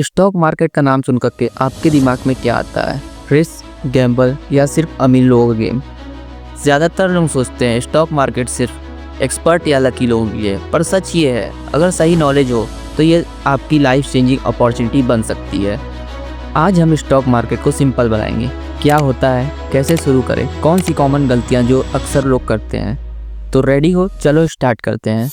Stock market का नाम सुनकर के आपके दिमाग में क्या आता है? रिस्क, गैम्बल या सिर्फ अमीर लोगों का गेम? ज़्यादातर लोग सोचते हैं स्टॉक मार्केट सिर्फ एक्सपर्ट या लकी लोगों के लिए, पर सच ये है, अगर सही नॉलेज हो तो ये आपकी लाइफ चेंजिंग अपॉर्चुनिटी बन सकती है। आज हम स्टॉक मार्केट को सिंपल बनाएंगे। क्या होता है, कैसे शुरू करें, कौन सी कॉमन गलतियां जो अक्सर लोग करते हैं। तो रेडी हो, चलो स्टार्ट करते हैं।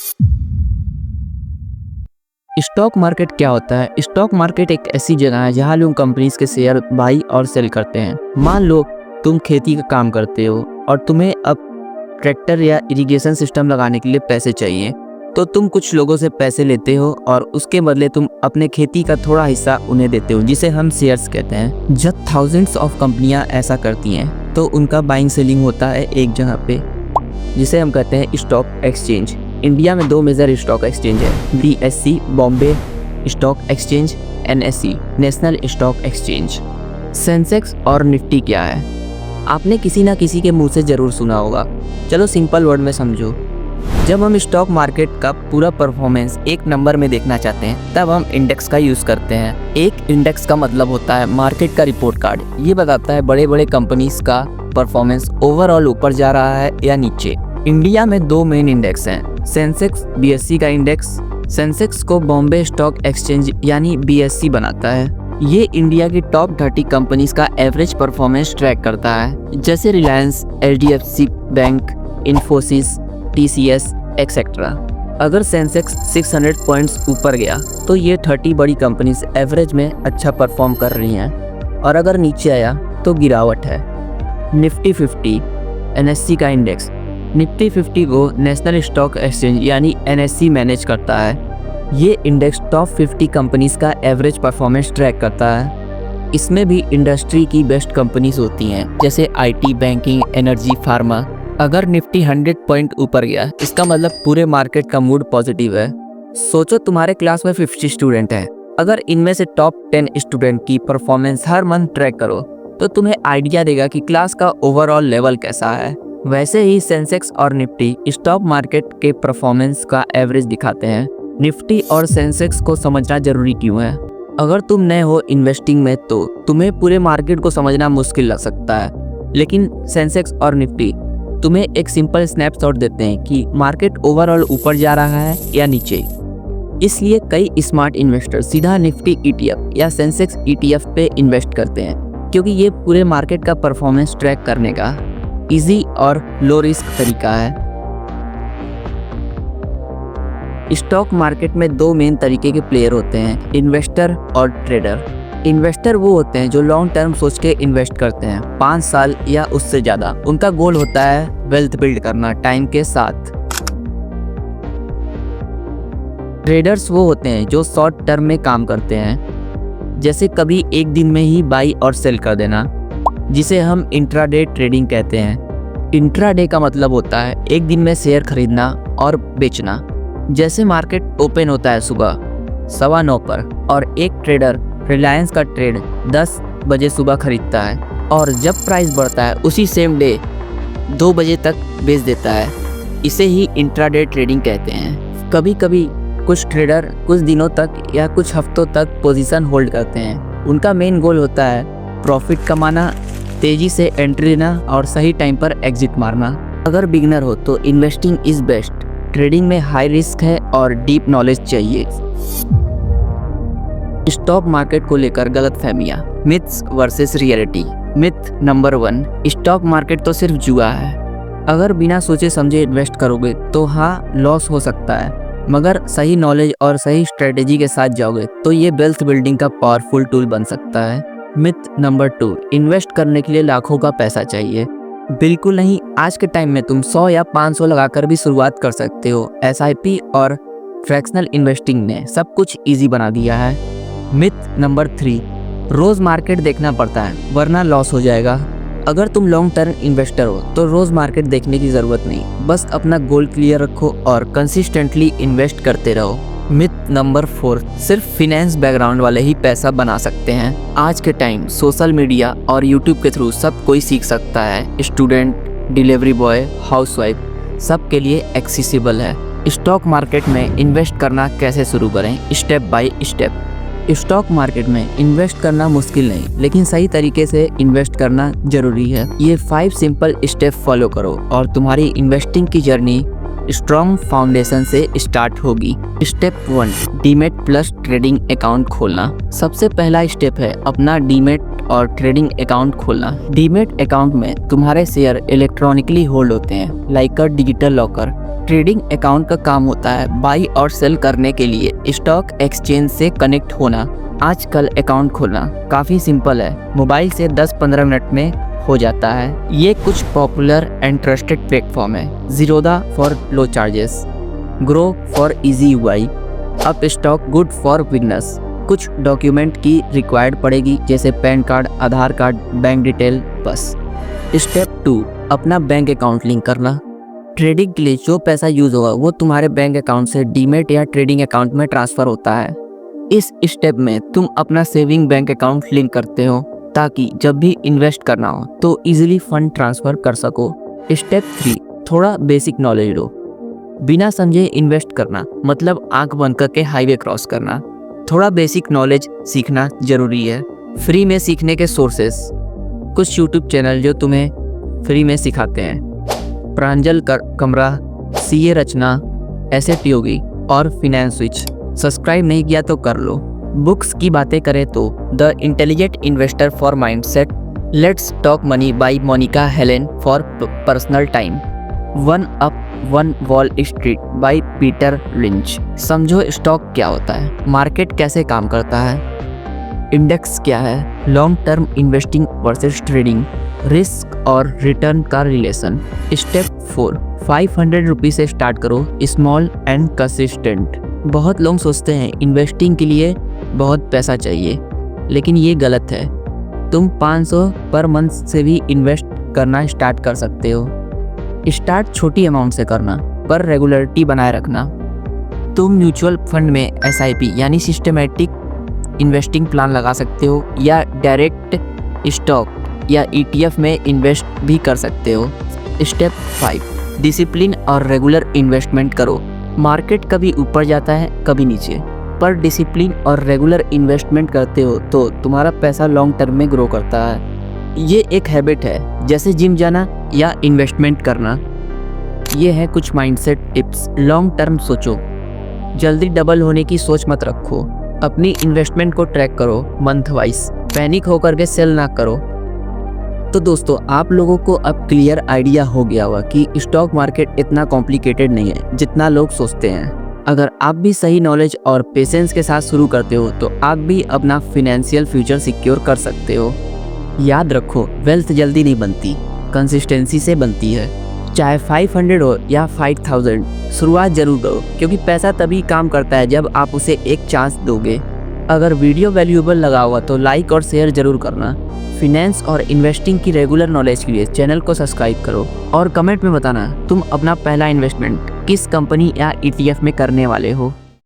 स्टॉक मार्केट क्या होता है? स्टॉक मार्केट एक ऐसी जगह है जहां लोग कंपनीज के शेयर बाई और सेल करते हैं। मान लो तुम खेती का काम करते हो और तुम्हें अब ट्रैक्टर या इरिगेशन सिस्टम लगाने के लिए पैसे चाहिए, तो तुम कुछ लोगों से पैसे लेते हो और उसके बदले तुम अपने खेती का थोड़ा हिस्सा उन्हें देते हो, जिसे हम शेयर्स कहते हैं। जब थाउजेंड्स ऑफ कंपनियां ऐसा करती हैं तो उनका बाइंग सेलिंग होता है एक जगह पे, जिसे हम कहते हैं स्टॉक एक्सचेंज। इंडिया में 2 मेजर स्टॉक एक्सचेंज है, BSE Bombay stock exchange, NSE national stock exchange. Sensex और निफ्टी क्या है? आपने किसी ना किसी के मुंह से ज़रूर सुना होगा। चलो सिंपल वर्ड में समझो। जब हम स्टॉक मार्केट का पूरा परफॉर्मेंस एक नंबर में देखना चाहते हैं तब हम इंडेक्स का यूज़ करते हैं। एक इंडेक्स का मतलब होता है मार्केट का रिपोर्ट कार्ड। ये बताता है बड़े बड़े कंपनीज का परफॉर्मेंस ओवरऑल ऊपर जा रहा है या नीचे। इंडिया में 2 मेन इंडेक्स हैं, सेंसेक्स, BSE का इंडेक्स। सेंसेक्स को बॉम्बे स्टॉक एक्सचेंज यानी BSE बनाता है। ये इंडिया की टॉप 30 कंपनीज का एवरेज परफॉर्मेंस ट्रैक करता है, जैसे Reliance, HDFC bank, Infosys, TCS etcetera. अगर सेंसेक्स 600 पॉइंट्स ऊपर गया तो ये 30 बड़ी कंपनीज एवरेज में अच्छा परफॉर्म कर रही हैं, और अगर नीचे आया तो गिरावट है। निफ्टी 50 NSE का इंडेक्स। निफ्टी 50 को नेशनल स्टॉक एक्सचेंज यानी NSE मैनेज करता है। ये इंडेक्स टॉप 50 कंपनीज का एवरेज परफॉर्मेंस ट्रैक करता है। इसमें भी इंडस्ट्री की बेस्ट कंपनीज होती हैं, जैसे IT, बैंकिंग, एनर्जी, फार्मा। अगर निफ्टी 100 पॉइंट ऊपर गया, इसका मतलब पूरे मार्केट का मूड पॉजिटिव है। सोचो तुम्हारे क्लास में 50 स्टूडेंट हैं। अगर इनमें से टॉप 10 स्टूडेंट की परफॉर्मेंस हर मंथ ट्रैक करो तो तुम्हें आइडिया देगा कि क्लास का ओवरऑल लेवल कैसा है। वैसे ही सेंसेक्स और निफ्टी स्टॉक मार्केट के परफॉर्मेंस का एवरेज दिखाते हैं। निफ्टी और सेंसेक्स को समझना जरूरी क्यों है? अगर तुम नए हो इन्वेस्टिंग में तो तुम्हें पूरे मार्केट को समझना मुश्किल लग सकता है, लेकिन सेंसेक्स और निफ्टी तुम्हें एक सिंपल स्नैपशॉट देते हैं कि मार्केट ओवरऑल ऊपर जा रहा है या नीचे। इसलिए कई स्मार्ट इन्वेस्टर सीधा निफ्टी ETF या सेंसेक्स ETF पे इन्वेस्ट करते हैं, क्योंकि ये पूरे मार्केट का परफॉर्मेंस ट्रैक करने का इजी और लो रिस्क तरीका है। स्टॉक मार्केट में 2 मेन तरीके के प्लेयर होते हैं, इन्वेस्टर और ट्रेडर। इन्वेस्टर वो होते हैं जो लॉन्ग टर्म सोच के इन्वेस्ट करते हैं, 5 साल या उससे ज़्यादा। उनका गोल होता है वेल्थ बिल्ड करना टाइम के साथ। ट्रेडर्स वो होते हैं जो शॉर्ट टर्म में काम करते हैं, जैसे कभी एक दिन में ही बाई और सेल कर देना, जिसे हम इंट्राडे ट्रेडिंग कहते हैं। इंट्राडे का मतलब होता है एक दिन में शेयर खरीदना और बेचना। जैसे मार्केट ओपन होता है सुबह 9:15 पर और एक ट्रेडर रिलायंस का ट्रेड 10 बजे सुबह खरीदता है और जब प्राइस बढ़ता है उसी सेम डे 2 बजे तक बेच देता है। इसे ही इंट्राडे ट्रेडिंग कहते हैं। कभी कभी कुछ ट्रेडर कुछ दिनों तक या कुछ हफ्तों तक पोजीशन होल्ड करते हैं। उनका मेन गोल होता है प्रॉफिट कमाना, तेजी से एंट्री लेना और सही टाइम पर एग्जिट मारना। अगर बिगिनर हो तो इन्वेस्टिंग इज बेस्ट। ट्रेडिंग में हाई रिस्क है और डीप नॉलेज चाहिए। स्टॉक मार्केट को लेकर गलतफहमियां, myths versus reality. Myth number 1, stock market तो सिर्फ जुआ है। अगर बिना सोचे समझे इन्वेस्ट करोगे तो हाँ, लॉस हो सकता है, मगर सही नॉलेज और सही स्ट्रेटेजी के साथ जाओगे तो ये वेल्थ बिल्डिंग का पावरफुल टूल बन सकता है। मिथ नंबर 2, इन्वेस्ट करने के लिए लाखों का पैसा चाहिए। बिल्कुल नहीं, आज के टाइम में तुम 100 या 500 लगाकर भी शुरुआत कर सकते हो। SIP और फ्रैक्शनल इन्वेस्टिंग ने सब कुछ इजी बना दिया है। मिथ नंबर 3, रोज मार्केट देखना पड़ता है वरना लॉस हो जाएगा। अगर तुम लॉन्ग टर्म इन्वेस्टर हो तो रोज मार्केट देखने की जरूरत नहीं, बस अपना गोल क्लियर रखो और कंसिस्टेंटली इन्वेस्ट करते रहो। मिथ नंबर 4, सिर्फ फिनेंस बैकग्राउंड वाले ही पैसा बना सकते हैं। आज के टाइम सोशल मीडिया और यूट्यूब के थ्रू सब कोई सीख सकता है। स्टूडेंट, डिलीवरी बॉय, हाउसवाइफ, सब के लिए एक्सेसिबल है। स्टॉक मार्केट में इन्वेस्ट करना कैसे शुरू करें, step by step. Stock market में इन्वेस्ट करना मुश्किल नहीं, लेकिन सही तरीके से इन्वेस्ट करना जरूरी है। ये 5 सिंपल स्टेप फॉलो करो और तुम्हारी इन्वेस्टिंग की जर्नी स्ट्रॉन्ग फाउंडेशन से स्टार्ट होगी। Step 1, demat plus trading account खोलना। सबसे पहला स्टेप है अपना डीमेट और ट्रेडिंग अकाउंट खोलना। डीमेट अकाउंट में तुम्हारे शेयर इलेक्ट्रॉनिकली होल्ड होते हैं, like a digital locker. Trading account का काम होता है बाई और सेल करने के लिए स्टॉक एक्सचेंज से कनेक्ट होना। आजकल अकाउंट खोलना काफ़ी सिंपल है, मोबाइल से 10-15 मिनट में हो जाता है। ये कुछ पॉपुलर एंड ट्रस्टेड प्लेटफॉर्म है। Zerodha for low charges, grow for easy UI, Upstox good for beginners. कुछ डॉक्यूमेंट की रिक्वायर्ड पड़ेगी जैसे पैन कार्ड, आधार कार्ड, बैंक डिटेल, बस। स्टेप 2, अपना बैंक अकाउंट लिंक करना। ट्रेडिंग के लिए जो पैसा यूज होगा वो तुम्हारे बैंक अकाउंट से डीमेट या ट्रेडिंग अकाउंट में ट्रांसफर होता है। इस स्टेप में तुम अपना सेविंग बैंक अकाउंट लिंक करते हो ताकि जब भी इन्वेस्ट करना हो तो इजीली फंड ट्रांसफर कर सको। स्टेप 3, थोड़ा बेसिक नॉलेज लो। बिना समझे इन्वेस्ट करना मतलब आंख बंद करके हाईवे क्रॉस करना। थोड़ा बेसिक नॉलेज सीखना जरूरी है। फ्री में सीखने के सोर्सेस, कुछ यूट्यूब चैनल जो तुम्हें फ्री में सिखाते हैं, प्रांजल कमरा, सीए रचना, एसेट योगी और फिनेंस स्विच। सब्सक्राइब नहीं किया तो कर लो। बुक्स की बातें करें तो the intelligent investor for mindset, let's talk money by Monica Helen for personal time, one up one Wall Street by Peter Lynch. समझो स्टॉक क्या होता है, मार्केट कैसे काम करता है, इंडेक्स क्या है, long term investing versus trading, risk और रिटर्न का रिलेशन। स्टेप 4, 500 रुपीज से स्टार्ट करो, स्मॉल एंड कंसिस्टेंट। बहुत लोग सोचते हैं इन्वेस्टिंग के लिए बहुत पैसा चाहिए, लेकिन ये गलत है। तुम 500 पर मंथ से भी इन्वेस्ट करना स्टार्ट कर सकते हो। स्टार्ट छोटी अमाउंट से करना, पर रेगुलरिटी बनाए रखना। तुम म्यूचुअल फंड में SIP यानी सिस्टमेटिक इन्वेस्टिंग प्लान लगा सकते हो या डायरेक्ट स्टॉक या ETF में इन्वेस्ट भी कर सकते हो। स्टेप 5, डिसिप्लिन और रेगुलर इन्वेस्टमेंट करो। मार्केट कभी ऊपर जाता है कभी नीचे, पर डिसिप्लिन और रेगुलर इन्वेस्टमेंट करते हो तो तुम्हारा पैसा लॉन्ग टर्म में ग्रो करता है। ये एक हैबिट है जैसे जिम जाना या इन्वेस्टमेंट करना। ये है कुछ माइंडसेट टिप्स। लॉन्ग टर्म सोचो, जल्दी डबल होने की सोच मत रखो। अपनी इन्वेस्टमेंट को ट्रैक करो मंथ वाइज, पैनिक होकर के सेल ना करो। तो दोस्तों, आप लोगों को अब क्लियर आइडिया हो गया होगा कि स्टॉक मार्केट इतना कॉम्प्लिकेटेड नहीं है जितना लोग सोचते हैं। अगर आप भी सही नॉलेज और पेशेंस के साथ शुरू करते हो तो आप भी अपना फाइनेंशियल फ्यूचर सिक्योर कर सकते हो। याद रखो, वेल्थ जल्दी नहीं बनती, कंसिस्टेंसी से बनती है। चाहे 500 हो या 5000, शुरुआत जरूर करो, क्योंकि पैसा तभी काम करता है जब आप उसे एक चांस दोगे। अगर वीडियो वैल्यूएबल लगा हुआ तो लाइक और शेयर जरूर करना। फिनेंस और इन्वेस्टिंग की रेगुलर नॉलेज के लिए चैनल को सब्सक्राइब करो और कमेंट में बताना तुम अपना पहला इन्वेस्टमेंट किस कंपनी या ETF में करने वाले हो।